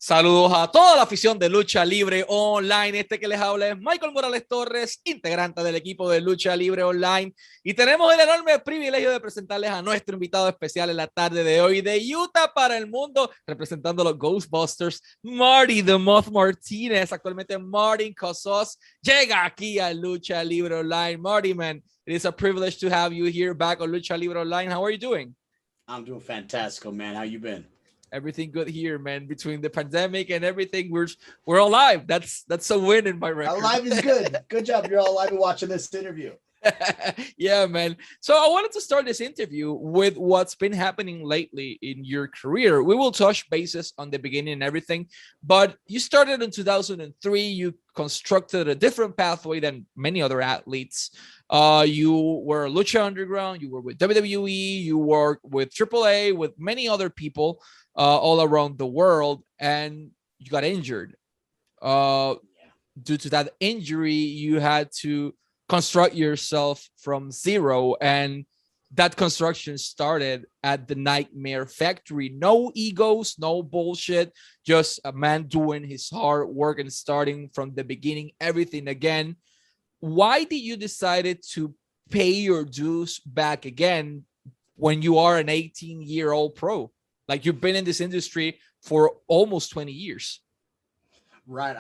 Saludos a toda la afición de Lucha Libre Online. Este que les habla es Michael Morales Torres, integrante del equipo de Lucha Libre Online. Y tenemos el enorme privilegio de presentarles a nuestro invitado especial en la tarde de hoy, de Utah para el mundo, representando a los Ghostbusters, Marty, the Moth Martinez. Actualmente Martin Cosos llega aquí a Lucha Libre Online. Marty, man, it is a privilege to have you here back on Lucha Libre Online. How are you doing? I'm doing fantastic, man. How you been? Everything good here, man. Between the pandemic and everything, we're alive. That's a win in my record. Alive is good. Good job. You're all alive and watching this interview. Yeah, man. So I wanted to start this interview with what's been happening lately in your career. We will touch bases on the beginning and everything, but you started in 2003. You constructed a different pathway than many other athletes. You were Lucha Underground. You were with WWE. You worked with AAA, with many other people all around the world, and you got injured. Due to that injury, you had to construct yourself from zero, and that construction started at the Nightmare Factory. No egos, no bullshit, just a man doing his hard work and starting from the beginning, everything again. Why did you decide to pay your dues back again when you are an 18-year-old pro? Like, you've been in this industry for almost 20 years. Right.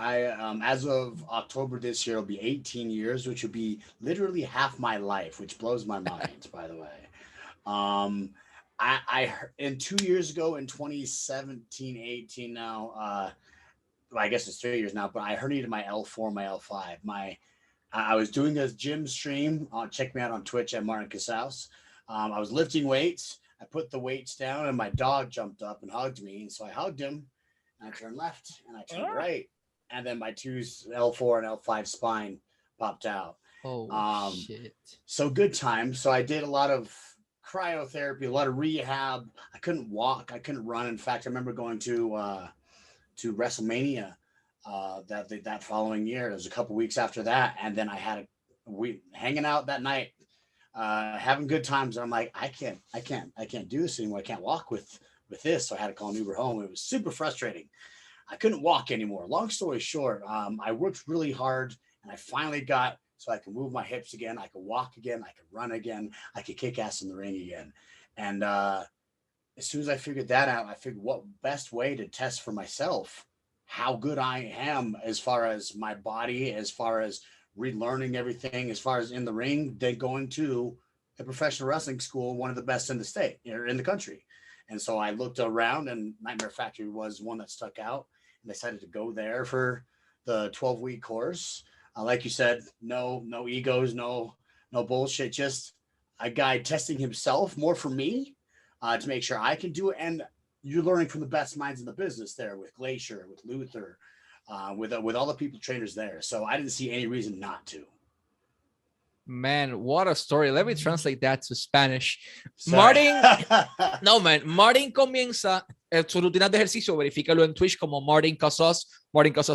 As of October this year, it'll be 18 years, which would be literally half my life, which blows my mind, by the way. In 2 years ago, in 2017, 18 now, I guess it's 3 years now, but I herniated my L4, my L5. I was doing a gym stream. Check me out on Twitch at Martin Casals. I was lifting weights. I put the weights down and my dog jumped up and hugged me. And so I hugged him and I turned left and I turned right. And then my L4 and L5 spine popped out. Oh, shit. So good time. So I did a lot of cryotherapy, a lot of rehab. I couldn't walk. I couldn't run. In fact, I remember going to WrestleMania that following year. It was a couple weeks after that. And then I had hanging out that night, having good times. I'm like, I can't do this anymore. I can't walk with this. So I had to call an Uber home. It was super frustrating. I couldn't walk anymore. Long story short, I worked really hard and I finally got so I could move my hips again. I could walk again. I could run again. I could kick ass in the ring again. And as soon as I figured that out, I figured what best way to test for myself how good I am as far as my body, as far as relearning everything, as far as in the ring, than going to a professional wrestling school, one of the best in the state or in the country. And so I looked around and Nightmare Factory was one that stuck out and decided to go there for the 12-week course. Like you said, no egos, no bullshit, just a guy testing himself more for me to make sure I can do it. And you're learning from the best minds in the business there with Glacier, with Luther, with all the people trainers there. So I didn't see any reason not to. Man, what a story. Let me translate that to Spanish. Sorry. Martin comienza su rutina de ejercicio, verifícalo en Twitch como Martin Casas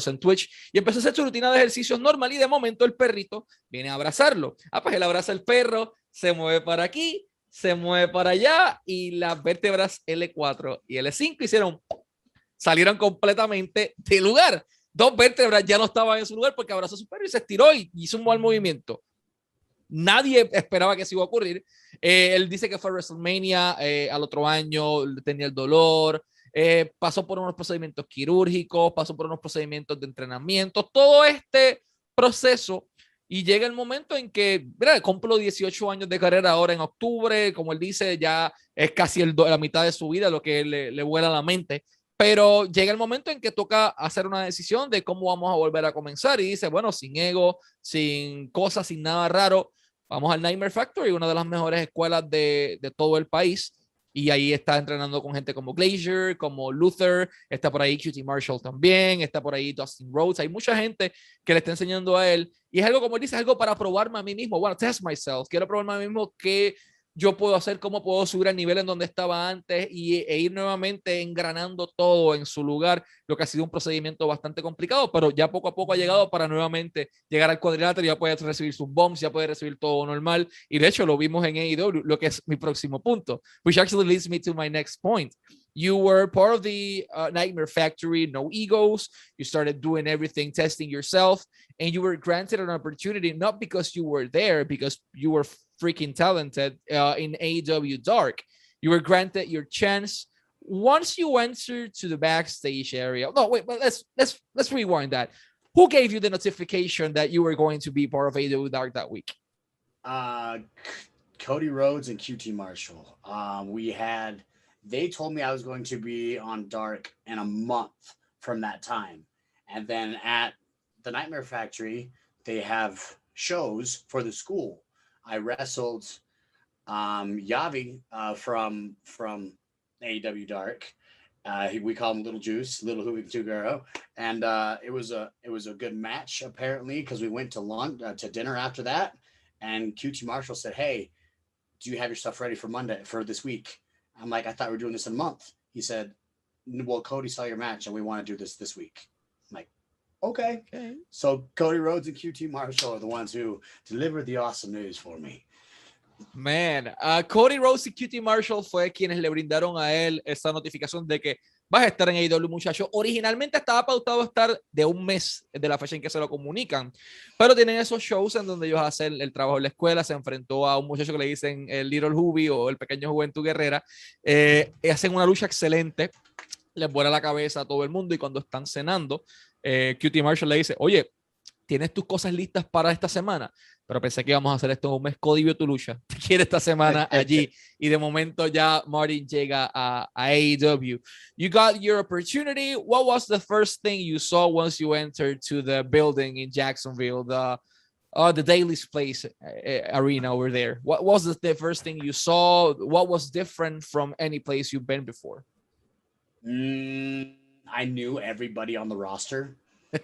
en Twitch, y empezó a hacer su rutina de ejercicios normal y de momento el perrito viene a abrazarlo. Pues él abraza al perro, se mueve para aquí, se mueve para allá y las vértebras L4 y L5 salieron completamente del lugar. Dos vértebras ya no estaban en su lugar porque abrazó a su perro y se estiró y hizo un mal movimiento. Nadie esperaba que eso iba a ocurrir. Él dice que fue a WrestleMania al otro año, tenía el dolor, pasó por unos procedimientos quirúrgicos, pasó por unos procedimientos de entrenamiento, todo este proceso, y llega el momento en que, mira, cumplo 18 años de carrera ahora en octubre, como él dice, ya es casi la mitad de su vida lo que le vuela a la mente, pero llega el momento en que toca hacer una decisión de cómo vamos a volver a comenzar, y dice, bueno, sin ego, sin cosas, sin nada raro, vamos al Nightmare Factory, una de las mejores escuelas de todo el país. Y ahí está entrenando con gente como Glacier, como Luther, está por ahí QT Marshall también, está por ahí Dustin Rhodes. Hay mucha gente que le está enseñando a él. Y es algo, como él dice, es algo para probarme a mí mismo. Bueno, test myself. Quiero probarme a mí mismo qué yo puedo hacer, cómo puedo subir al nivel en donde estaba antes e ir nuevamente engranando todo en su lugar, lo que ha sido un procedimiento bastante complicado, pero ya poco a poco ha llegado para nuevamente llegar al cuadrilátero, ya puede recibir sus bombs, ya puede recibir todo normal, y de hecho lo vimos en AEW, lo que es mi próximo punto, which actually leads me to my next point. You were part of the Nightmare Factory, no egos. You started doing everything, testing yourself, and you were granted an opportunity, not because you were there, because you were freaking talented in AEW Dark. You were granted your chance. Once you entered to the backstage area, no, wait, but let's rewind that. Who gave you the notification that you were going to be part of AEW Dark that week? Cody Rhodes and QT Marshall. They told me I was going to be on Dark in a month from that time. And then at the Nightmare Factory, they have shows for the school. I wrestled Yavi from AEW Dark. We call him Little Juice, Little Huvigtugaro, and it was a good match apparently, because we went to lunch to dinner after that, and QT Marshall said, "Hey, do you have your stuff ready for this week?" I'm like, "I thought we were doing this in a month." He said, "Well, Cody saw your match and we want to do this week." I'm like, okay. So Cody Rhodes and QT Marshall are the ones who delivered the awesome news for me. Man, Cody Rhodes y QT Marshall fue quienes le brindaron a él esa notificación de que vas a estar en AEW, muchacho. Originalmente estaba pautado estar de un mes de la fecha en que se lo comunican, pero tienen esos shows en donde ellos hacen el trabajo en la escuela. Se enfrentó a un muchacho que le dicen el Little Juvi o el pequeño Juventud Guerrera. Hacen una lucha excelente, les vuela la cabeza a todo el mundo, y cuando están cenando, QT Marshall le dice, oye, ¿tienes tus cosas listas para esta semana? Pero pensé que íbamos a hacer esto en un mes. Cody vio tu lucha, te quiere esta semana allí, y de momento ya Martin llega a AEW. You got your opportunity. What was the first thing you saw once you entered to the building in Jacksonville, the Daily's Place arena over there? What was the first thing you saw? What was different from any place you've been before? I knew everybody on the roster.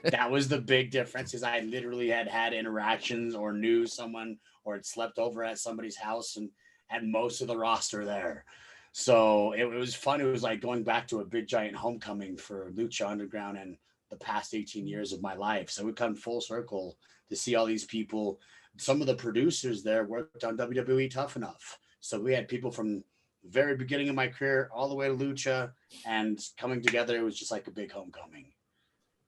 That was the big difference, is I literally had interactions or knew someone or had slept over at somebody's house and had most of the roster there. So it was fun. It was like going back to a big giant homecoming for Lucha Underground and the past 18 years of my life. So we come full circle to see all these people. Some of the producers there worked on WWE Tough Enough. So we had people from the very beginning of my career all the way to Lucha, and coming together, it was just like a big homecoming.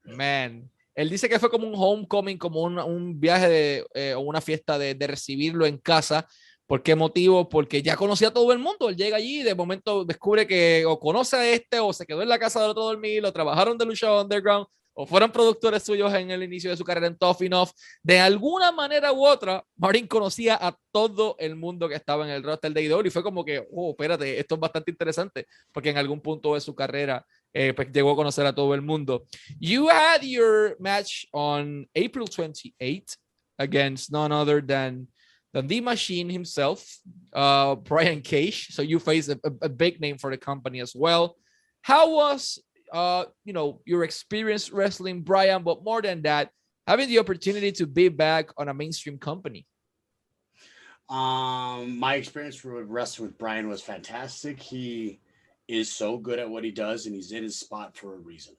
Man, él dice que fue como un homecoming, como un viaje o una fiesta de recibirlo en casa. ¿Por qué motivo? Porque ya conocía a todo el mundo. Él llega allí y de momento descubre que o conoce a este, o se quedó en la casa del otro dormir, o trabajaron de Lucha Underground, o fueron productores suyos en el inicio de su carrera en Tough Enough. De alguna manera u otra, Martin conocía a todo el mundo que estaba en el roster de AEW, y fue como que, oh, espérate, esto es bastante interesante, porque en algún punto de su carrera pues llegó a conocer a todo el mundo. You had your match on April 28 against none other than the Machine himself, Brian Cage. So you faced a big name for the company as well. How was your experience wrestling Brian, but more than that, having the opportunity to be back on a mainstream company? My experience with wrestling with Brian was fantastic. He is so good at what he does, and he's in his spot for a reason.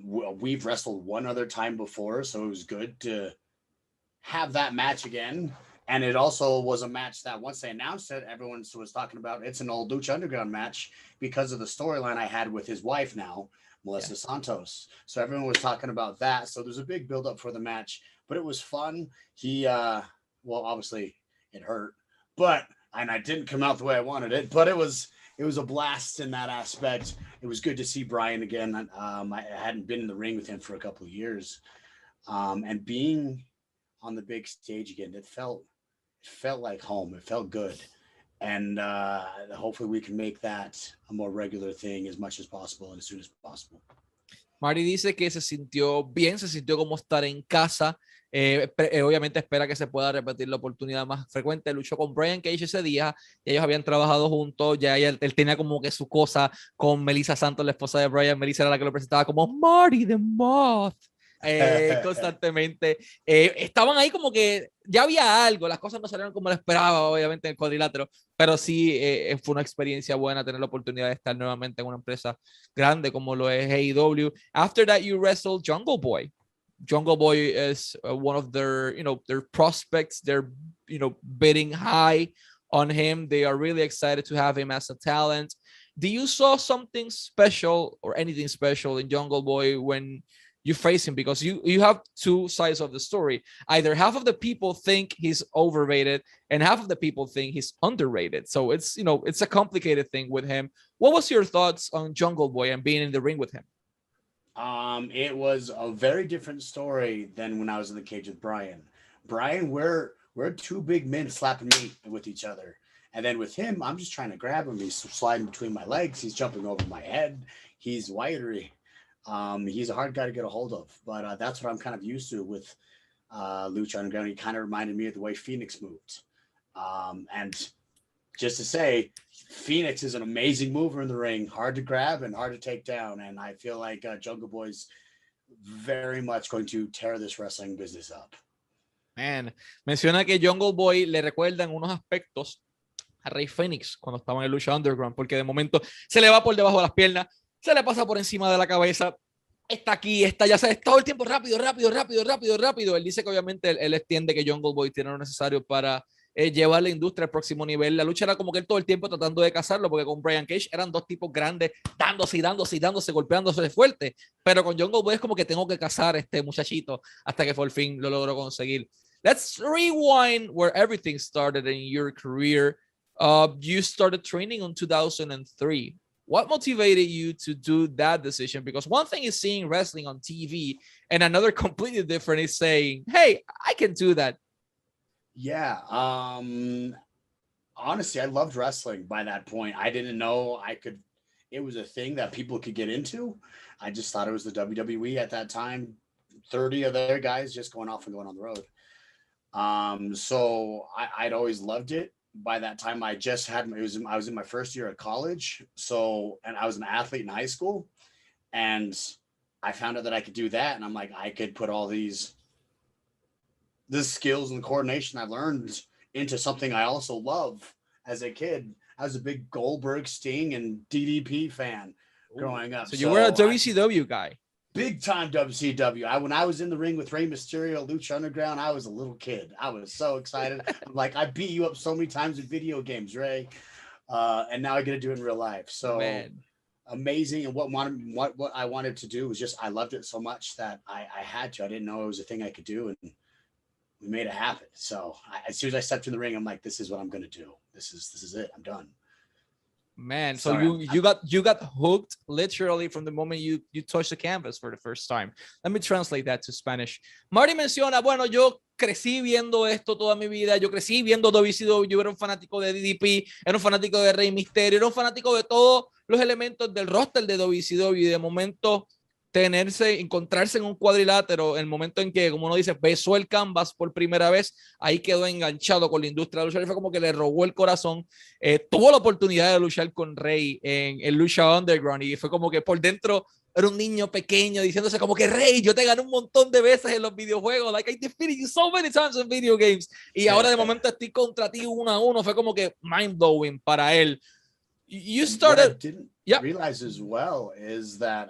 We've wrestled one other time before, so it was good to have that match again. And it also was a match that once they announced it, everyone was talking about it's an old Lucha Underground match because of the storyline I had with his wife now, Melissa Santos. So everyone was talking about that. So there's a big buildup for the match, but it was fun. He, well, obviously it hurt, and I didn't come out the way I wanted it, but it was a blast in that aspect. It was good to see Brian again. I hadn't been in the ring with him for a couple of years. And being on the big stage again, it felt like home. It felt good. And hopefully we can make that a more regular thing as much as possible and as soon as possible. Marty dice que se sintió bien, se sintió como estar en casa. Obviamente espera que se pueda repetir la oportunidad más frecuente. Luchó con Brian Cage ese día, y ellos habían trabajado juntos. Ya él tenía como que su cosa con Melissa Santos, la esposa de Brian. Melissa era la que lo presentaba como Marty the Moth. Constantemente estaban ahí como que ya había algo, las cosas no salieron como lo esperaba, obviamente, en el cuadrilátero, pero sí fue una experiencia buena tener la oportunidad de estar nuevamente en una empresa grande como lo es AEW. After that, you wrestled Jungle Boy. Jungle Boy is one of their prospects. They're bidding high on him. They are really excited to have him as a talent. Do you saw something special or anything special in Jungle Boy when you face him? Because you have two sides of the story. Either half of the people think he's overrated and half of the people think he's underrated. So it's, you know, it's a complicated thing with him. What was your thoughts on Jungle Boy and being in the ring with him? It was a very different story than when I was in the cage with Brian. Brian, we're two big men slapping meat with each other. And then with him, I'm just trying to grab him. He's sliding between my legs. He's jumping over my head. He's wiry. He's a hard guy to get a hold of. But that's what I'm kind of used to with Lucha Underground. He kind of reminded me of the way Phoenix moved. And just to say, Phoenix is an amazing mover in the ring. Hard to grab and hard to take down. And I feel like Jungle Boy's very much going to tear this wrestling business up. Man, menciona que Jungle Boy le recuerdan unos aspectos a Rey Fénix cuando estaba en el Lucha Underground, porque de momento se le va por debajo de las piernas, se le pasa por encima de la cabeza, está aquí, está ya sabes, todo el tiempo rápido. Él dice que obviamente él entiende que Jungle Boy tiene lo necesario para llevar la industria al próximo nivel. La lucha era como que él todo el tiempo tratando de cazarlo, porque con Brian Cage eran dos tipos grandes, dándose, golpeándose fuerte, pero con Jungle Boy es como que tengo que cazar a este muchachito hasta que por fin lo logró conseguir. Let's rewind where everything started in your career. You started training in 2003. What motivated you to do that decision? Because one thing is seeing wrestling on TV and another completely different is saying, hey, I can do that. Yeah. Honestly, I loved wrestling by that point. I didn't know it was a thing that people could get into. I just thought it was the WWE at that time. 30 of their guys just going off and going on the road. So I'd always loved it. By that time, I was in my first year of college. And I was an athlete in high school, and I found out that I could do that. And I'm like, I could put all the skills and the coordination I learned into something I also love as a kid. I was a big Goldberg, Sting, and DDP fan growing up. So you were a WCW guy. Big time WCW. When I was in the ring with Rey Mysterio, Lucha Underground, I was a little kid. I was so excited. I'm like, I beat you up so many times in video games, Ray. And now I get to do it in real life. So amazing. And what I wanted to do was just, I loved it so much that I had to. I didn't know it was a thing I could do, and we made it happen. So as soon as I stepped in the ring, I'm like, this is what I'm going to do. This is it. I'm done. Man, so you got hooked literally from the moment you touched the canvas for the first time. Let me translate that to Spanish. Marty menciona, bueno, yo crecí viendo esto toda mi vida, yo crecí viendo WCW, yo era un fanático de DDP, era un fanático de Rey Mysterio, era un fanático de todos los elementos del roster de WCW, y de momento encontrarse en un cuadrilátero, el momento en que, como uno dice, besó el canvas por primera vez, ahí quedó enganchado con la industria de luchar, fue como que le robó el corazón. Tuvo la oportunidad de luchar con Rey en el Lucha Underground, y fue como que por dentro era un niño pequeño diciéndose como que, Rey, yo te gané un montón de veces en los videojuegos, like I defeated you so many times in video games, y ahora de momento estoy contra ti 1-1, fue como que mind blowing para él. You started. What I didn't realize as well is that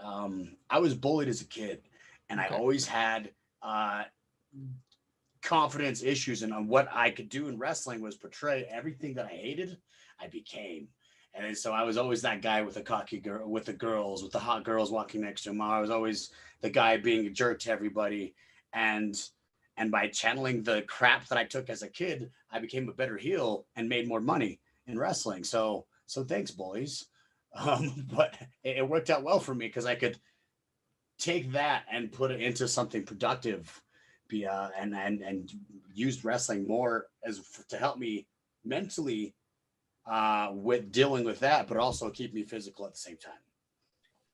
I was bullied as a kid, and I always had confidence issues. And what I could do in wrestling was portray everything that I hated, I became. And so I was always that guy with the cocky girl, with the girls, with the hot girls walking next to him. I was always the guy being a jerk to everybody. And by channeling the crap that I took as a kid, I became a better heel and made more money in wrestling. So thanks, boys. But it worked out well for me because I could take that and put it into something productive, and used wrestling more to help me mentally with dealing with that, but also keep me physical at the same time.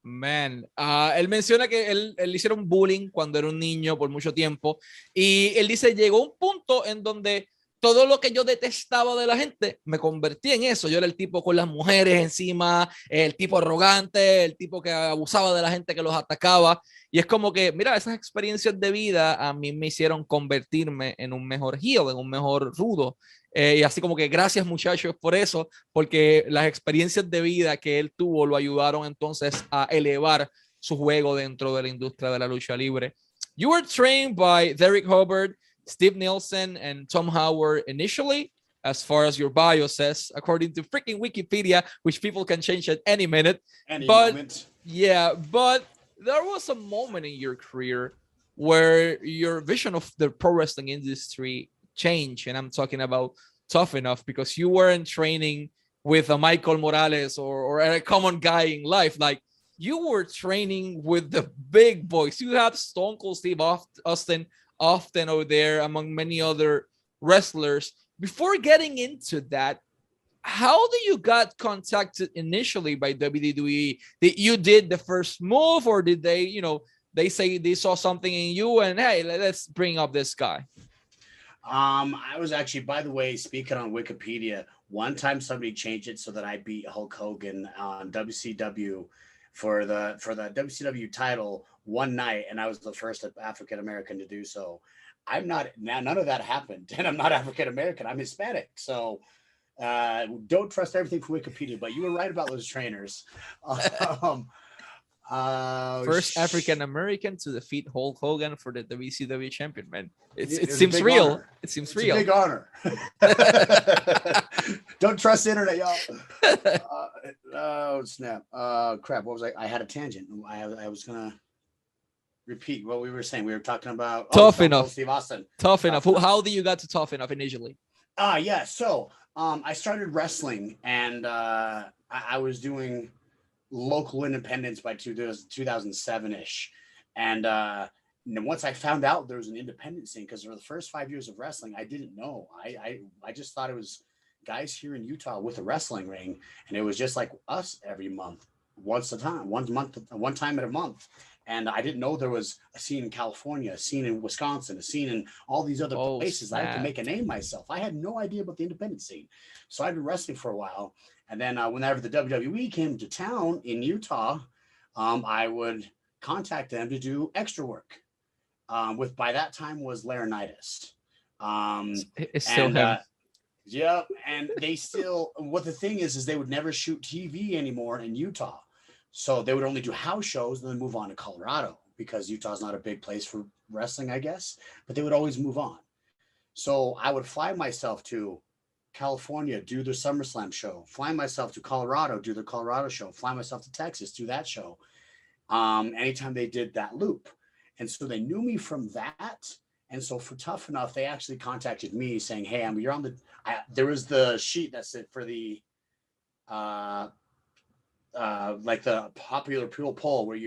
Man, él menciona que él hicieron bullying cuando era un niño por mucho tiempo, y él dice, llegó un punto en donde todo lo que yo detestaba de la gente, me convertí en eso. Yo era el tipo con las mujeres encima, el tipo arrogante, el tipo que abusaba de la gente, que los atacaba. Y es como que, mira, esas experiencias de vida a mí me hicieron convertirme en un mejor heel, en un mejor rudo. Y así como que gracias, muchachos, por eso, porque las experiencias de vida que él tuvo lo ayudaron entonces a elevar su juego dentro de la industria de la lucha libre. You were trained by Derek Hubbard, Steve Nielsen, and Tom Howard initially. as far as your bio says, according to freaking Wikipedia, which people can change at any minute. Any but moment. Yeah, but there was a moment in your career where your vision of the pro wrestling industry changed, and I'm talking about Tough Enough, because you weren't training with a Michael Morales or a common guy in life. Like, you were training with the big boys. You have Stone Cold Steve Austin often over there, among many other wrestlers. Before getting into that, how do you got contacted initially by WWE? Did you did the first move, or did they, they say they saw something in you and, hey, let's bring up this guy? I was actually, by the way, speaking on Wikipedia, one time somebody changed it so that I beat Hulk Hogan on WCW for the WCW title one night, and I was the first African American to do so. I'm not now. None of that happened, and I'm not African American. I'm Hispanic, so don't trust everything from Wikipedia. But you were right about those trainers. First African American to defeat Hulk Hogan for the WCW champion, man. It seems real. Honor. It seems it's real. A big honor. Don't trust the internet, y'all. Oh snap! Crap. What was I had a tangent. I was gonna repeat what we were saying. We were talking about Tough Enough. Steve Austin. Tough Enough. How do you got to Tough Enough initially? Yeah. So I started wrestling, and I was doing local independence by 2007-ish. And once I found out there was an independent scene, because for the first 5 years of wrestling, I didn't know. I just thought it was guys here in Utah with a wrestling ring, and it was just like us every month, one time at a month. And I didn't know there was a scene in California, a scene in Wisconsin, a scene in all these other places that I could make a name myself. I had no idea about the independent scene. So I'd been wrestling for a while. And then whenever the WWE came to town in Utah, I would contact them to do extra work. By that time was Laurinaitis. It's still him. Yeah, and they still. What the thing is they would never shoot TV anymore in Utah, so they would only do house shows and then move on to Colorado, because Utah's not a big place for wrestling, I guess. But they would always move on. So I would fly myself to California, do the SummerSlam show, fly myself to Colorado, do the Colorado show, fly myself to Texas, do that show. Anytime they did that loop. And so they knew me from that. And so for Tough Enough, they actually contacted me saying, hey, you're on there was the sheet that's it for the, like the popular poll where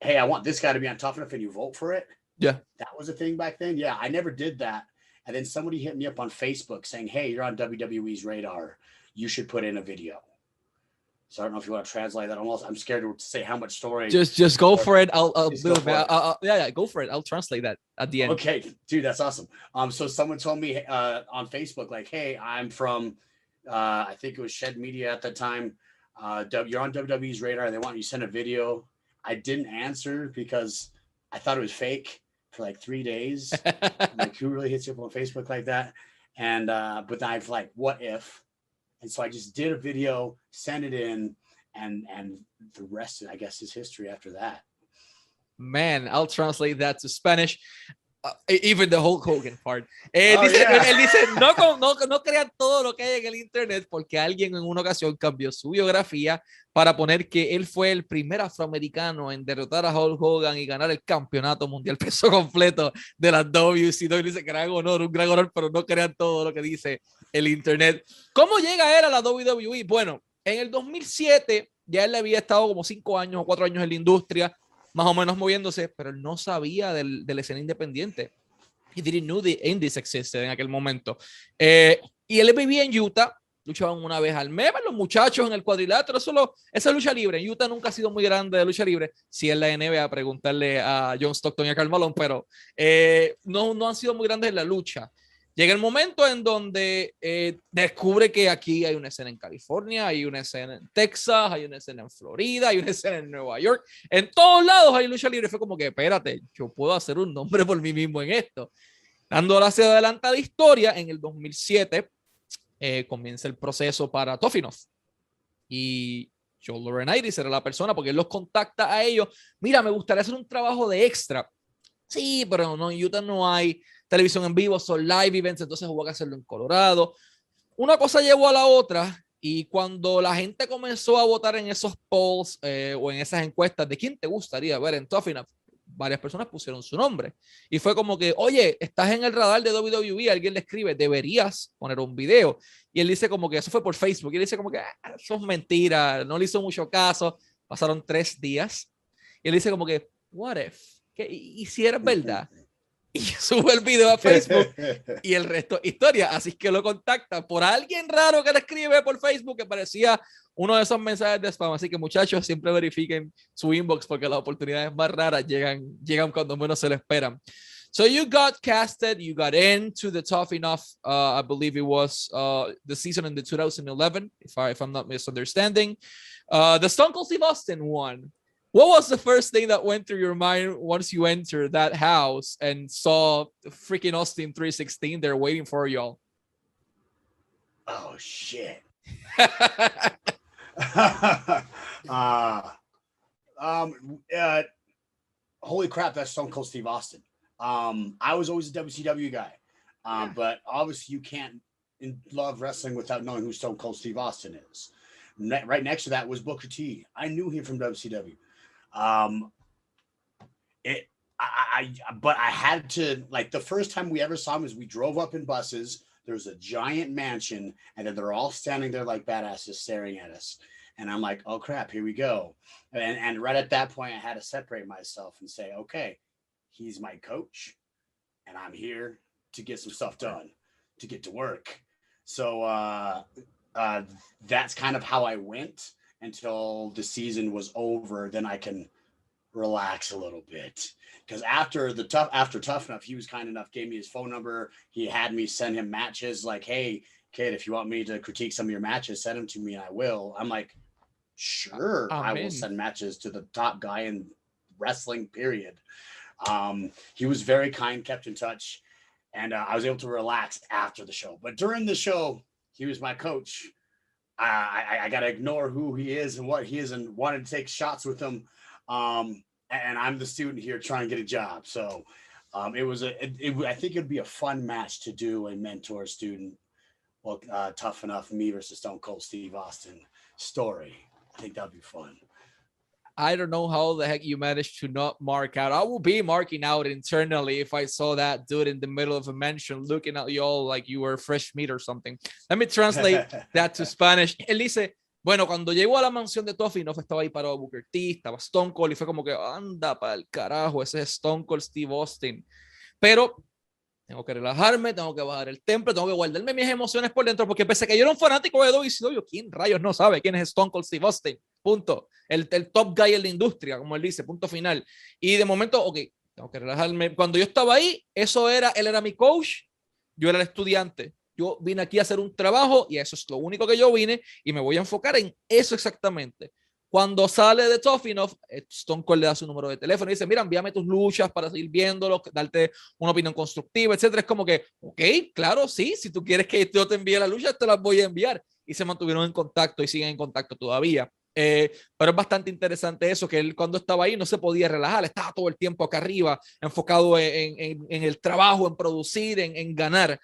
hey, I want this guy to be on Tough Enough, and you vote for it. Yeah. That was a thing back then. Yeah. I never did that. And then somebody hit me up on Facebook saying, hey, you're on WWE's radar. You should put in a video. So I don't know if you want to translate that. I'm scared to say how much story. Just go for it. I'll go for it. I'll translate that at the end. Okay, dude, that's awesome. So someone told me on Facebook, like, hey, I'm from, I think it was Shed Media at the time. You're on WWE's radar. They want you to send a video. I didn't answer because I thought it was fake for like 3 days. Like, who really hits you up on Facebook like that? And but then I've like, what if? And so I just did a video, sent it in, and the rest, I guess, is history after that. Man, I'll translate that to Spanish. Even the Hulk Hogan part. Yeah. Él dice, no crean todo lo que hay en el internet, porque alguien en una ocasión cambió su biografía para poner que él fue el primer afroamericano en derrotar a Hulk Hogan y ganar el campeonato mundial peso completo de la WCW. Dice que un gran honor, pero no crean todo lo que dice el internet. ¿Cómo llega él a la WWE? Bueno, en el 2007 ya él había estado como 5 años o 4 años en la industria, más o menos moviéndose, pero él no sabía de la escena independiente. He didn't know the indies existed en aquel momento. Y él vivía en Utah, luchaban una vez al mes, los muchachos en el cuadrilátero, esa lucha libre. En Utah nunca ha sido muy grande de lucha libre, si es la NBA, preguntarle a John Stockton y a Karl Malone, pero no han sido muy grandes en la lucha. Llega el momento en donde descubre que aquí hay una escena en California, hay una escena en Texas, hay una escena en Florida, hay una escena en Nueva York. En todos lados hay lucha libre. Fue como que, espérate, yo puedo hacer un nombre por mí mismo en esto. Dando hacia adelante la historia, en el 2007 comienza el proceso para Tough Enough. Y Joe Laurinaitis era la persona, porque él los contacta a ellos. Mira, me gustaría hacer un trabajo de extra. Sí, pero no, en Utah no hay televisión en vivo, son live events, entonces hubo que hacerlo en Colorado. una cosa llevó a la otra. Y cuando la gente comenzó a votar en esos polls o en esas encuestas de quién te gustaría ver en Tough Enough, varias personas pusieron su nombre. Y fue como que, oye, estás en el radar de WWE, alguien le escribe, deberías poner un video. Y él dice como que eso fue por Facebook. Y él dice como que eso es mentira, no le hizo mucho caso. Pasaron 3 días. Y él dice como que, what if? ¿Y si era verdad? Y sube el video a Facebook y el resto historia. Así que lo contacta por alguien raro que le escribe por Facebook que parecía uno de esos mensajes de spam. Así que muchachos, siempre verifiquen su inbox porque las oportunidades más raras llegan cuando menos se lo esperan. So you got casted, you got into the Tough Enough, I believe it was the season in the 2011, if I'm not misunderstanding. The Stone Cold Steve Austin one. What was the first thing that went through your mind once you entered that house and saw freaking Austin 316 there waiting for y'all? Oh, shit. Holy crap, that's Stone Cold Steve Austin. I was always a WCW guy, but obviously you can't love wrestling without knowing who Stone Cold Steve Austin is. Right next to that was Booker T. I knew him from WCW. But I had to, like, the first time we ever saw him is we drove up in buses. There was a giant mansion, and then they're all standing there like badasses staring at us. And I'm like, oh crap, here we go. And right at that point, I had to separate myself and say, okay, he's my coach, and I'm here to get some stuff done, to get to work. So that's kind of how I went until the season was over. Then I can relax a little bit, because after Tough Enough, he was kind enough, gave me his phone number. He had me send him matches, like, hey kid, if you want me to critique some of your matches, send them to me and I will. I'm like, sure, I will send matches to the top guy in wrestling, period. He was very kind, kept in touch, and I was able to relax after the show. But during the show, he was my coach. I got to ignore who he is and what he is and wanted to take shots with him. And I'm the student here trying to get a job. So I think it'd be a fun match to do, a mentor student. Well, Tough Enough, me versus Stone Cold Steve Austin story. I think that'd be fun. I don't know how the heck you managed to not mark out. I will be marking out internally if I saw that dude in the middle of a mansion looking at y'all like you were fresh meat or something. Let me translate that to Spanish. Él dice, bueno, cuando llegó a la mansión de Tough Enough, estaba ahí parado Booker T, estaba Stone Cold y fue como que, anda para el carajo, ese es Stone Cold Steve Austin. Pero tengo que relajarme, tengo que bajar el temple, tengo que guardarme mis emociones por dentro, porque pese a que yo era un fanático de WCW, ¿quién rayos no sabe quién es Stone Cold Steve Austin? Punto. El top guy en la industria, como él dice, punto final. Y de momento, ok, tengo que relajarme. Cuando yo estaba ahí, él era mi coach, yo era el estudiante. Yo vine aquí a hacer un trabajo y eso es lo único que yo vine y me voy a enfocar en eso exactamente. Cuando sale de Tough Enough, Stone Cold le da su número de teléfono y dice, mira, envíame tus luchas para seguir viéndolo, darte una opinión constructiva, etcétera. Es como que, ok, claro, sí, si tú quieres que yo te envíe la lucha, te las voy a enviar. Y se mantuvieron en contacto y siguen en contacto todavía. Pero es bastante interesante eso, que él cuando estaba ahí no se podía relajar, estaba todo el tiempo acá arriba, enfocado en el trabajo, en producir, en ganar.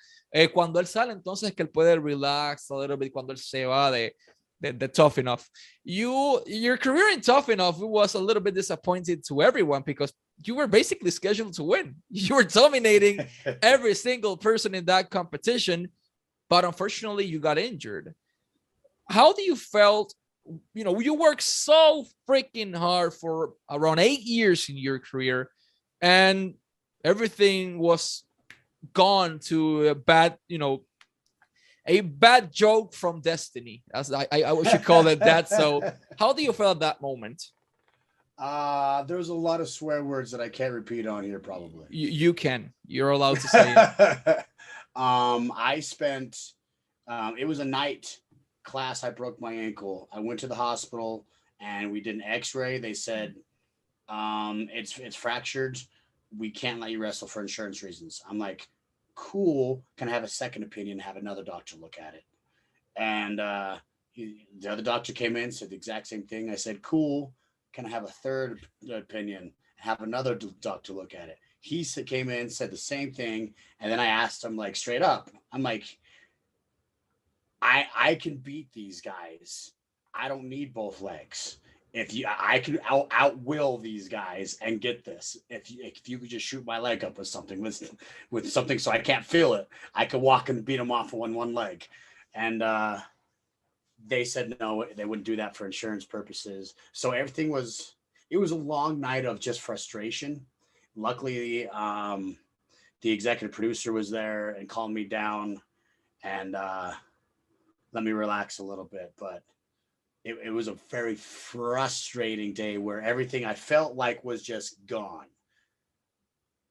Cuando él sale, entonces es que él puede relax a little bit cuando él se va de Tough Enough. Your career in Tough Enough was a little bit disappointing to everyone because you were basically scheduled to win. You were dominating every single person in that competition, but unfortunately you got injured. How do you felt? You know, you worked so freaking hard for around 8 years in your career, and everything was gone to a bad joke from destiny, as I should call it that. So how do you feel at that moment? There's a lot of swear words that I can't repeat on here, probably. You're allowed to say it. I spent it was a night class. I broke my ankle. I went to the hospital and we did an x-ray. They said it's fractured. We can't let you wrestle for insurance reasons. I'm like, cool, can I have a second opinion, have another doctor look at it? And the other doctor came in, said the exact same thing. I said, cool, can I have a third opinion, have another doctor look at it? He came in, said the same thing, and then I asked him, like, straight up, I'm like, I can beat these guys. I don't need both legs. I can outwill these guys and get this. If you could just shoot my leg up with something so I can't feel it, I could walk and beat them off on one leg. And they said no, they wouldn't do that for insurance purposes. So it was a long night of just frustration. Luckily, the executive producer was there and calmed me down and let me relax a little bit. But it was a very frustrating day where everything I felt like was just gone.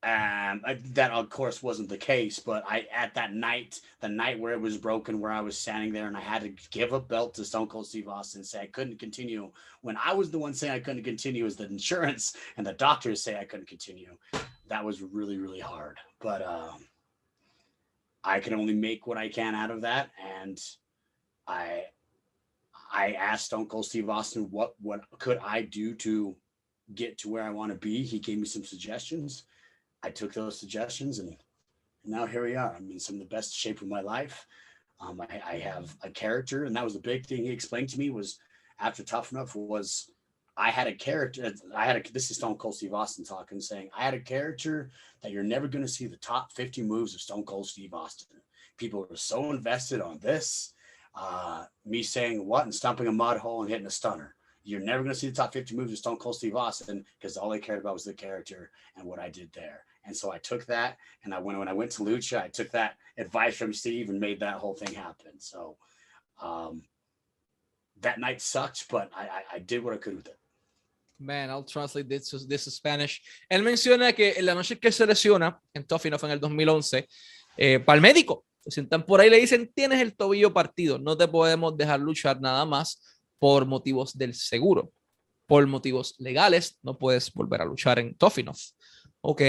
And that, of course, wasn't the case. But at that night, the night where it was broken, where I was standing there and I had to give a belt to Stone Cold Steve Austin and say I couldn't continue, when I was the one saying I couldn't continue, as the insurance and the doctors say I couldn't continue. That was really, really hard. But I can only make what I can out of that. And I asked Stone Cold Steve Austin what could I do to get to where I want to be. He gave me some suggestions. I took those suggestions, and now here we are. I'm in some of the best shape of my life. I have a character, and that was the big thing he explained to me was after Tough Enough was I had a character. This is Stone Cold Steve Austin talking, saying I had a character that you're never going to see the top 50 moves of Stone Cold Steve Austin. People were so invested on this. Me saying what and stomping a mud hole and hitting a stunner. You're never going to see the top 50 moves of Stone Cold Steve Austin because all they cared about was the character and what I did there. And so I took that, and when I went to Lucha, I took that advice from Steve and made that whole thing happen. So that night sucked, but I did what I could with it. Man, I'll translate this to Spanish. Él menciona que en la noche que se lesiona en Tough Enough en el 2011, para el médico, se sientan por ahí y le dicen, tienes el tobillo partido, no te podemos dejar luchar nada más por motivos del seguro. Por motivos legales, no puedes volver a luchar en Tough Enough. Ok,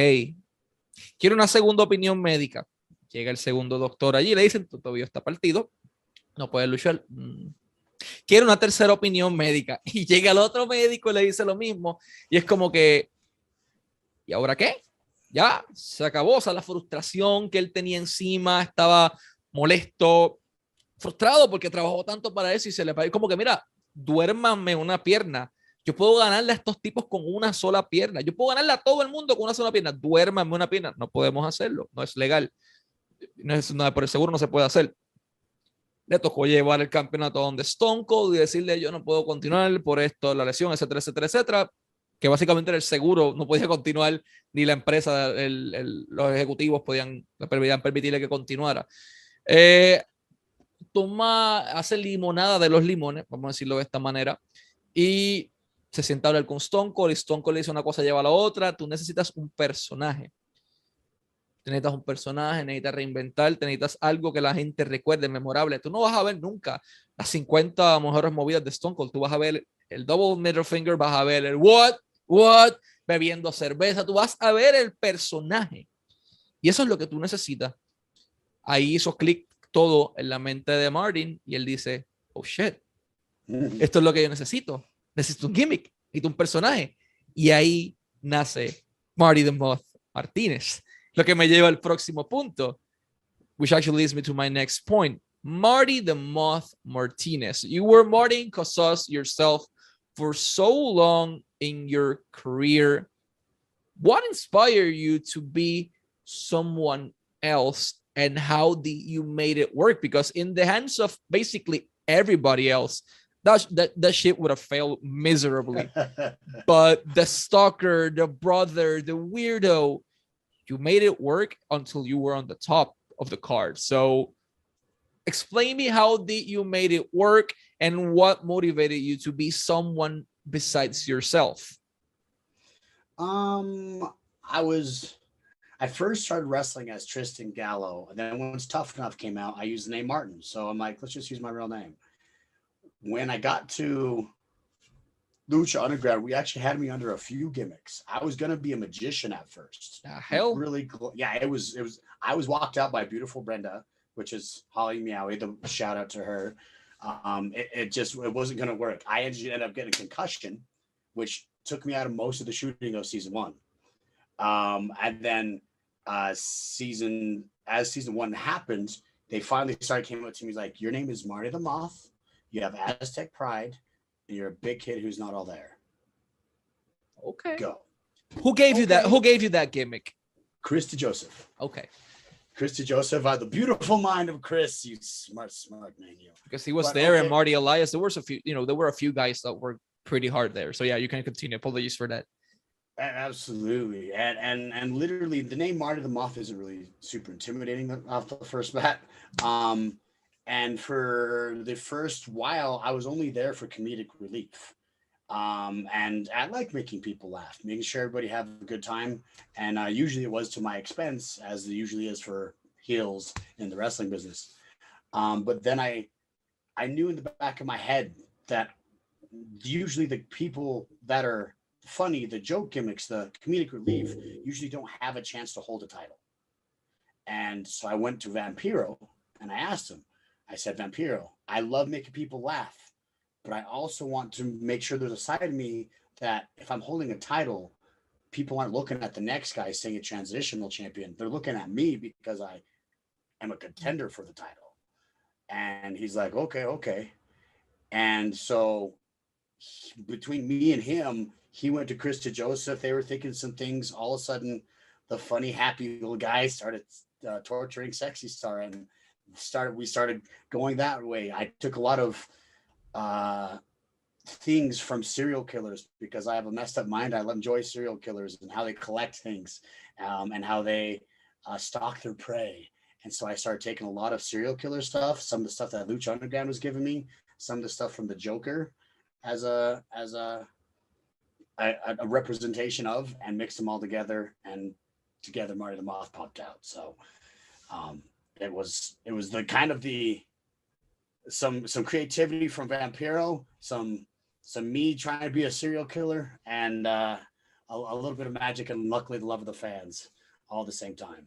quiero una segunda opinión médica. Llega el segundo doctor allí y le dicen, tu tobillo está partido, no puedes luchar. Quiero una tercera opinión médica. Y llega el otro médico y le dice lo mismo. Y es como que, ¿y ahora qué? Ya, se acabó. O sea, la frustración que él tenía encima, estaba molesto, frustrado porque trabajó tanto para eso y se le va a ir como que, mira, duérmame una pierna. Yo puedo ganarle a estos tipos con una sola pierna. Yo puedo ganarle a todo el mundo con una sola pierna. Duérmame una pierna. No podemos hacerlo. No es legal. No es nada por el seguro, no se puede hacer. Le tocó llevar el campeonato donde Stone Cold y decirle yo no puedo continuar por esto, la lesión, etcétera, etcétera, etcétera, que básicamente el seguro no podía continuar, ni la empresa, los ejecutivos podían permitirle que continuara. Hace limonada de los limones, vamos a decirlo de esta manera, y se sienta a hablar con Stone Cold, y Stone Cold le dice una cosa, lleva a la otra. Tú necesitas un personaje. Necesitas un personaje, necesitas reinventar, necesitas algo que la gente recuerde, memorable. Tú no vas a ver nunca las 50 mejores movidas de Stone Cold. Tú vas a ver el double middle finger, vas a ver el what, bebiendo cerveza. Tú vas a ver el personaje. Y eso es lo que tú necesitas. Ahí hizo clic todo en la mente de Martin y él dice, oh shit, esto es lo que yo necesito. Necesito un gimmick, necesito un personaje. Y ahí nace Marty the Moth Martinez. Lo que me lleva al próximo punto, which actually leads me to my next point. Marty the Moth Martinez. You were Martin Casas yourself for so long in your career. What inspired you to be someone else, and how you made it work? Because in the hands of basically everybody else, that shit would have failed miserably. But the stalker, the brother, the weirdo, you made it work until you were on the top of the card. So explain me how you made it work and what motivated you to be someone besides yourself. I first started wrestling as Tristan Gallo. And then once Tough Enough came out, I used the name Martin. So I'm like, let's just use my real name. When I got to Lucha Underground, we actually had me under a few gimmicks. I was going to be a magician at first. Hell? Really cool. Yeah, it was. I was walked out by beautiful Brenda, which is Holly Meowie. The shout out to her. It wasn't going to work. I ended up getting a concussion, which took me out of most of the shooting of season one. And then season one happened, they finally came up to me like, your name is Marty the Moth. You have Aztec pride, and you're a big kid who's not all there. Okay. Go. Who gave you that? Who gave you that gimmick? Chris DeJoseph. Okay. Chris DeJoseph, the beautiful mind of Chris. You smart man, you. Because he was there, and Marty Elias. There were a few guys that were pretty hard there. So yeah, you can continue. Apologies for that. Absolutely, and literally, the name Marty the Moth isn't really super intimidating off the first bat. And for the first while, I was only there for comedic relief. And I like making people laugh, making sure everybody have a good time. And usually it was to my expense, as it usually is for heels in the wrestling business. But then I knew in the back of my head that usually the people that are funny, the joke gimmicks, the comedic relief, usually don't have a chance to hold a title. And so I went to Vampiro and I asked him, I said, Vampiro, I love making people laugh, but I also want to make sure there's a side of me that if I'm holding a title, people aren't looking at the next guy saying a transitional champion. They're looking at me because I am a contender for the title. And he's like, okay. And so between me and him, he went to Chris DeJoseph. They were thinking some things. All of a sudden, the funny, happy little guy started torturing Sexy Star, and we started going that way. I took a lot of things from serial killers because I have a messed up mind. I enjoy serial killers and how they collect things, and how they stalk their prey. And so I started taking a lot of serial killer stuff, some of the stuff that Lucha Underground was giving me, some of the stuff from the Joker as a representation of, and mixed them all together, and together Marty the Moth popped out. So it was the kind of some creativity from Vampiro, some me trying to be a serial killer, and a little bit of magic, and luckily the love of the fans all at the same time.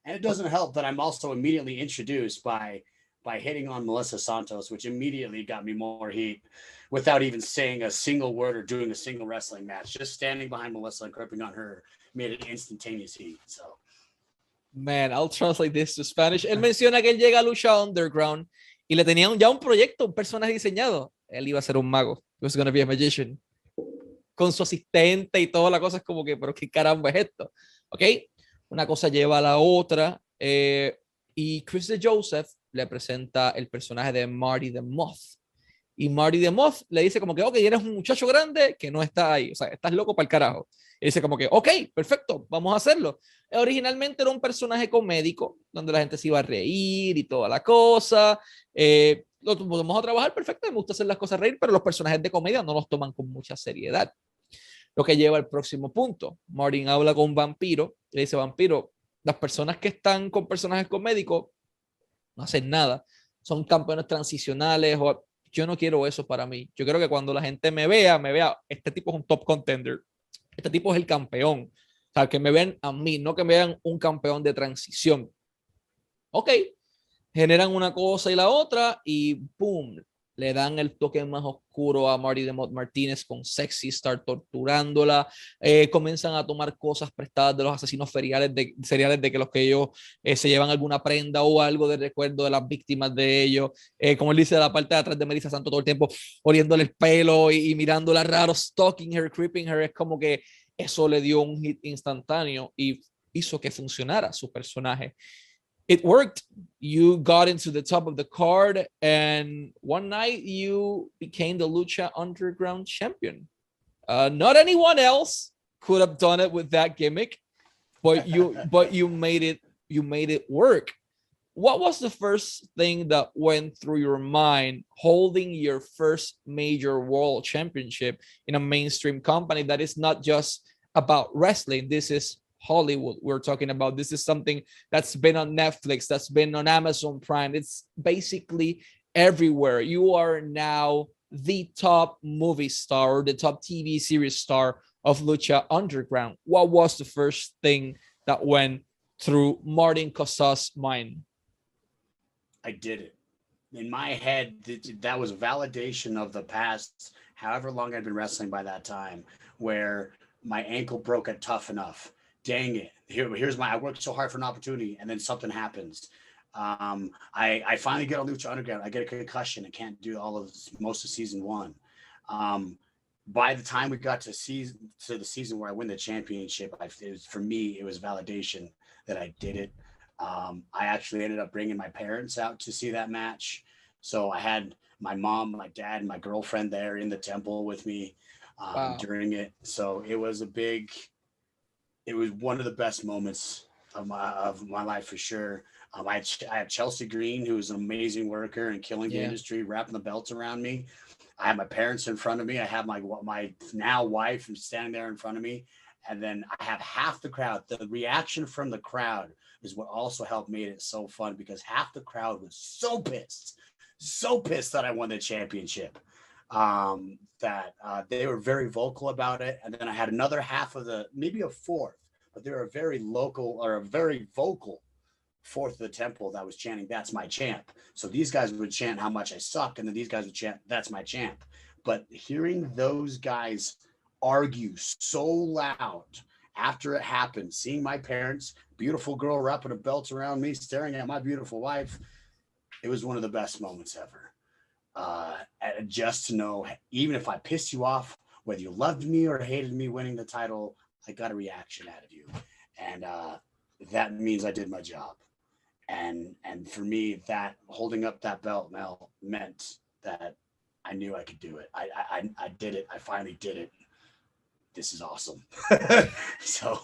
And it doesn't help that I'm also immediately introduced by hitting on Melissa Santos, which immediately got me more heat without even saying a single word or doing a single wrestling match. Just standing behind Melissa and gripping on her made it instantaneous heat. So, man, I'll translate this to Spanish. Él menciona que él llega a Lucha Underground y le tenían ya un proyecto, un personaje diseñado. Él iba a ser un mago. He was going to be a magician. Con su asistente y toda la cosa, es como que, pero qué caramba es esto. ¿Ok? Una cosa lleva a la otra. Y Chris DeJoseph le presenta el personaje de Marty the Moth. Y Marty the Moth le dice como que, ok, eres un muchacho grande que no está ahí. O sea, estás loco para el carajo. Y dice como que, ok, perfecto, vamos a hacerlo. Originalmente era un personaje comédico, donde la gente se iba a reír y toda la cosa. Lo podemos a trabajar perfecto, me gusta hacer las cosas reír, pero los personajes de comedia no los toman con mucha seriedad. Lo que lleva al próximo punto. Martin habla con Vampiro y le dice, Vampiro, las personas que están con personajes comédicos no hacen nada. Son campeones transicionales. O yo no quiero eso para mí. Yo quiero que cuando la gente me vea, este tipo es un top contender. Este tipo es el campeón. O sea, que me vean a mí, no que me vean un campeón de transición. Ok. Generan una cosa y la otra y boom. Le dan el toque más oscuro a Marty de Moth Martinez con Sexy Star torturándola. Comienzan a tomar cosas prestadas de los asesinos seriales de que los que ellos se llevan alguna prenda o algo de recuerdo de las víctimas de ellos. Como él dice, de la parte de atrás de Melissa Santo todo el tiempo oliéndole el pelo y mirándola raro, stalking her, creeping her. Es como que eso le dio un hit instantáneo y hizo que funcionara su personaje. It worked. You got into the top of the card, and one night you became the Lucha Underground champion. Not anyone else could have done it with that gimmick, but you made it work. What was the first thing that went through your mind holding your first major world championship in a mainstream company that is not just about wrestling? This is Hollywood we're talking about. This is something that's been on Netflix, that's been on Amazon Prime. It's basically everywhere. You are now the top movie star or the top TV series star of Lucha Underground. What was the first thing that went through Martin Cosa's mind? I did it. In my head, that was validation of the past, however long I'd been wrestling by that time, where my ankle broke at Tough Enough. Dang it. I worked so hard for an opportunity and then something happens. I finally get on Lucha Underground. I get a concussion. I can't do most of season 1. By the time we got to the season where I win the championship, for me, it was validation that I did it. I actually ended up bringing my parents out to see that match. So I had my mom, my dad, and my girlfriend there in the temple with me during it. So it was one of the best moments of my life for sure. I had Chelsea Green, who was an amazing worker and killing the industry, wrapping the belts around me. I have my parents in front of me. I have my now wife standing there in front of me. And then I have half the crowd. The reaction from the crowd is what also helped made it so fun, because half the crowd was so pissed that I won the championship, that they were very vocal about it. And then I had another half of maybe a fourth, but they were a very vocal fourth of the temple that was chanting, "That's my champ." So these guys would chant how much I suck, and then these guys would chant, "That's my champ." But hearing those guys argue so loud after it happened, seeing my parents, beautiful girl wrapping a belt around me, staring at my beautiful wife, it was one of the best moments ever. And just to know, even if I pissed you off, whether you loved me or hated me winning the title, I got a reaction out of you. And that means I did my job. And for me, that holding up that belt, Mel, meant that I knew I could do it. I did it. I finally did it. This is awesome. So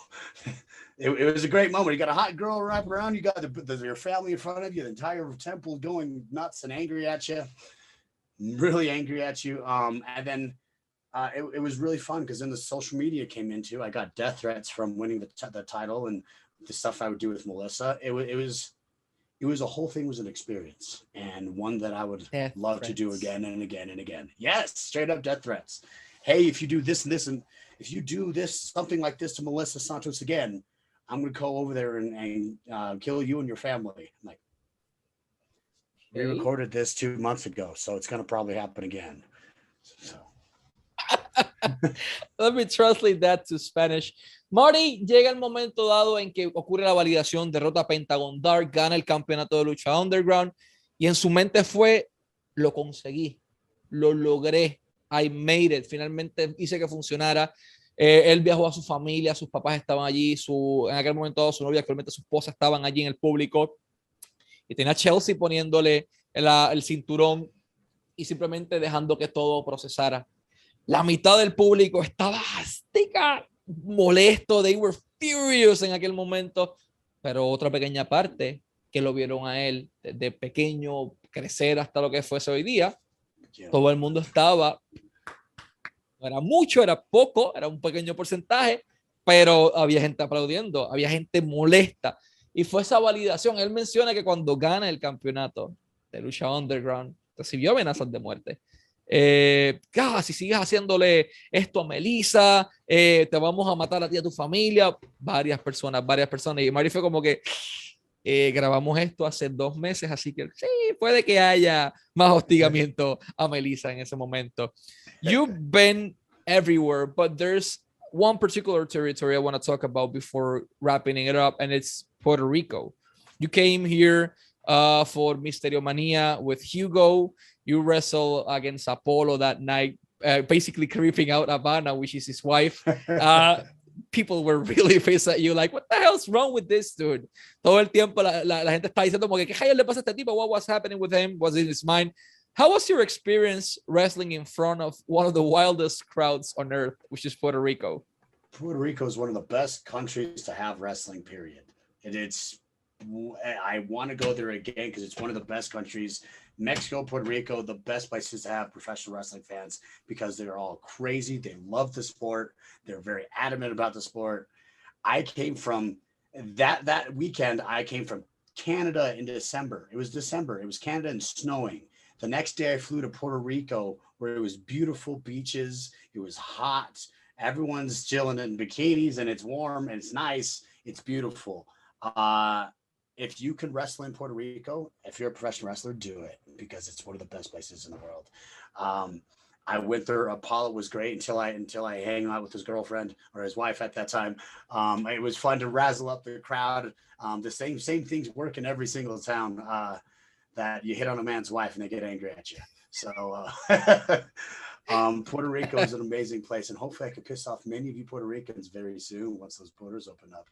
it was a great moment. You got a hot girl wrapped around you, got your family in front of you, the entire temple going nuts and angry at you, really angry at you. And then it was really fun, because then the social media came into. I got death threats from winning the title, and the stuff I would do with Melissa. It was a whole thing was an experience, and one that I would love to do again and again and again. Yes, straight up death threats. Hey, if you do this and this, and if you do this, something like this to Melissa Santos again, I'm going to go over there and kill you and your family. I'm like, we recorded this 2 months ago, so it's going to probably happen again. So. Let me translate that to Spanish. Marty, llega el momento dado en que ocurre la validación, derrota a Pentagon Dark, gana el campeonato de lucha underground, y en su mente fue, lo conseguí, lo logré, I made it, finalmente hice que funcionara. Él viajó a su familia, sus papás estaban allí, en aquel momento su novia, actualmente su esposa, estaban allí en el público, y tenía a Chelsea poniéndole el cinturón y simplemente dejando que todo procesara. La mitad del público estaba molesto, they were furious en aquel momento, pero otra pequeña parte que lo vieron a él desde pequeño crecer hasta lo que fuese hoy día, todo el mundo estaba, no era mucho, era poco, era un pequeño porcentaje, pero había gente aplaudiendo, había gente molesta, y fue esa validación. Él menciona que cuando gana el campeonato de lucha underground, recibió amenazas de muerte. Si sigues haciéndole esto a Melissa, te vamos a matar a ti y a tu familia. Varias personas, y Marty fue como que grabamos esto hace 2 meses, así que sí, puede que haya más hostigamiento a Melissa en ese momento. You've been everywhere, but there's one particular territory I want to talk about before wrapping it up, and it's Puerto Rico. You came here for Misterio Mania with Hugo. You wrestle against Apollo that night, basically creeping out Habana, which is his wife. People were really pissed at you, like, what the hell's wrong with this dude? Todo el tiempo la gente está diciendo como que ¿qué le pasa a este tipo? What was happening with him? Was in his mind? How was your experience wrestling in front of one of the wildest crowds on earth, which is Puerto Rico? Puerto Rico is one of the best countries to have wrestling, period. I want to go there again because it's one of the best countries. Mexico, Puerto Rico, the best places to have professional wrestling fans, because they're all crazy. They love the sport. They're very adamant about the sport. I came from that weekend. I came from Canada in December. It was December. It was Canada and snowing. The next day I flew to Puerto Rico, where it was beautiful beaches. It was hot. Everyone's chilling in bikinis, and it's warm and it's nice. It's beautiful. If you can wrestle in Puerto Rico, if you're a professional wrestler, do it, because it's one of the best places in the world. I went there. Apollo was great until I hang out with his girlfriend or his wife at that time. It was fun to razzle up the crowd. The same things work in every single town, that you hit on a man's wife and they get angry at you. So Puerto Rico is an amazing place, and hopefully I can piss off many of you Puerto Ricans very soon once those borders open up.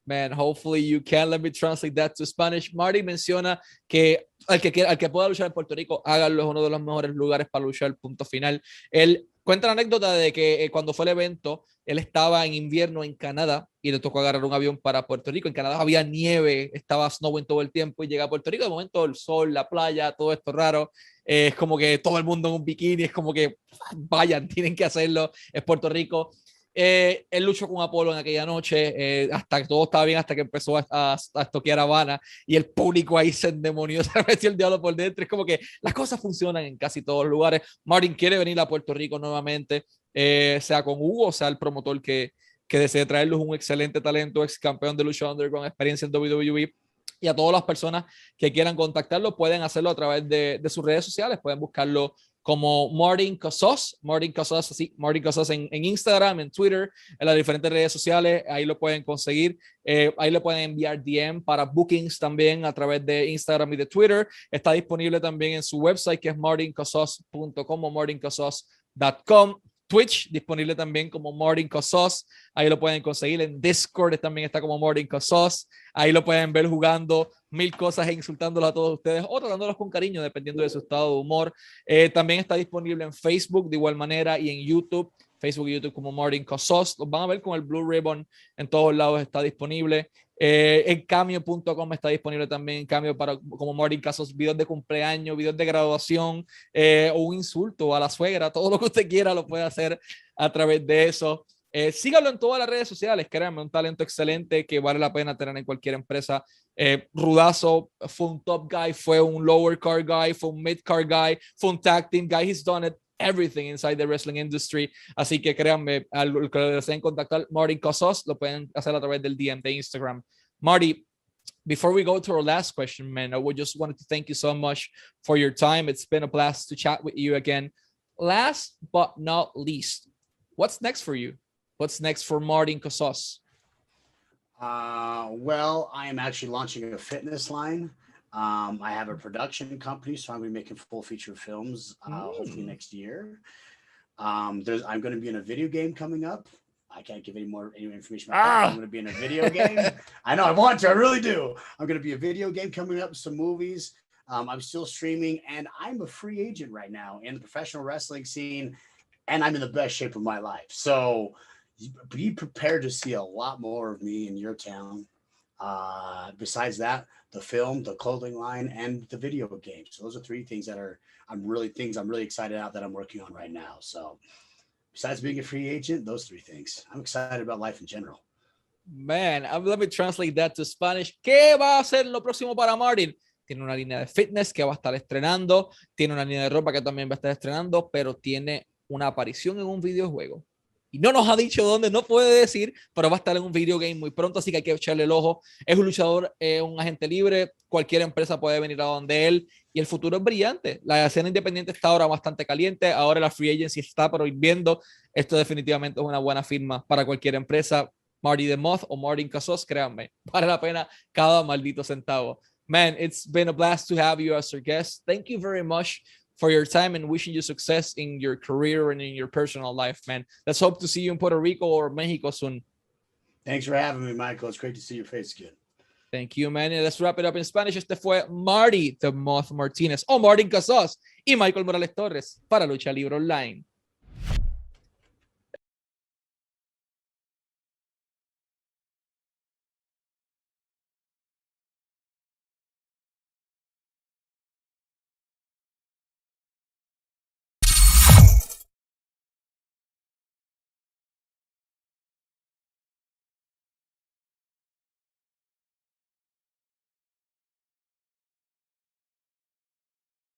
Man, hopefully you can. Let me translate that to Spanish. Marty menciona que al que pueda luchar en Puerto Rico, háganlo, es uno de los mejores lugares para luchar, punto final. Él cuenta la anécdota de que cuando fue el evento, él estaba en invierno en Canadá y le tocó agarrar un avión para Puerto Rico. En Canadá había nieve, estaba snowing todo el tiempo, y llega a Puerto Rico, de momento el sol, la playa, todo esto raro. Es como que todo el mundo en un bikini, es como que vayan, tienen que hacerlo, es Puerto Rico. Él luchó con Apolo en aquella noche, hasta que todo estaba bien, hasta que empezó a estoquear Habana, y el público ahí se endemonió, se metió el diablo por dentro. Es como que las cosas funcionan en casi todos los lugares. Martin quiere venir a Puerto Rico nuevamente, sea con Hugo, sea el promotor que desee traerlo. Es un excelente talento, ex campeón de lucha underground, experiencia en WWE. Y a todas las personas que quieran contactarlo pueden hacerlo a través de sus redes sociales. Pueden buscarlo como Martin Casas, así, Martin Casas en Instagram, en Twitter, en las diferentes redes sociales. Ahí lo pueden conseguir. Ahí le pueden enviar DM para bookings también a través de Instagram y de Twitter. Está disponible también en su website, que es martincasas.com o martincasas.com. Twitch, disponible también como Martin Casas. Ahí lo pueden conseguir. En Discord también está como Martin Casas. Ahí lo pueden ver jugando mil cosas e insultándolo a todos ustedes o tratándolos con cariño, dependiendo de su estado de humor. También está disponible en Facebook de igual manera, y en YouTube, Facebook y YouTube como Martin Casas. Los van a ver con el Blue Ribbon en todos lados, está disponible. En cameo.com está disponible también, en Cameo, como Martin Casas, videos de cumpleaños, videos de graduación, o un insulto a la suegra, todo lo que usted quiera lo puede hacer a través de eso. Síganlo en todas las redes sociales, créanme, un talento excelente que vale la pena tener en cualquier empresa. Rudazo, fue un top guy, fue un lower card guy, fue un mid card guy, fue un tag team guy. He's done it everything inside the wrestling industry. Así que créanme, al que deseen contactar Marty Casas, lo pueden hacer a través del DM de Instagram. Marty, before we go to our last question, man, I would just wanted to thank you so much for your time. It's been a blast to chat with you again. Last but not least, what's next for you? What's next for Martin Casas? Well, I am actually launching a fitness line. I have a production company, so I'm going to be making full feature films hopefully next year. I'm going to be in a video game coming up. I can't give any information about that. I'm going to be in a video game. I know, I want to. I really do. I'm going to be a video game coming up, some movies. I'm still streaming, and I'm a free agent right now in the professional wrestling scene, and I'm in the best shape of my life. So be prepared to see a lot more of me in your town. Besides that, the film, the clothing line, and the video games. So those are three things that I'm really excited about that I'm working on right now. So besides being a free agent, those three things. I'm excited about life in general. Man, let me translate that to Spanish. ¿Qué va a ser lo próximo para Martin? Tiene una línea de fitness que va a estar estrenando, tiene una línea de ropa que también va a estar estrenando, pero tiene una aparición en un videojuego. Y no nos ha dicho dónde, no puede decir, pero va a estar en un video game muy pronto, así que hay que echarle el ojo. Es un luchador, un agente libre, cualquier empresa puede venir a donde él, y el futuro es brillante. La escena independiente está ahora bastante caliente, ahora la free agency está pero hirviendo. Esto definitivamente es una buena firma para cualquier empresa. Marty the Moth o Martin Casas, créanme, vale la pena cada maldito centavo. Man, it's been a blast to have you as our guest. Thank you very much for your time, and wishing you success in your career and in your personal life, man. Let's hope to see you in Puerto Rico or Mexico soon. Thanks for having me, Michael. It's great to see your face again. Thank you, man. And let's wrap it up in Spanish. Este fue Marty the Moth Martinez o Martin Casas y Michael Morales Torres para Lucha Libre Online.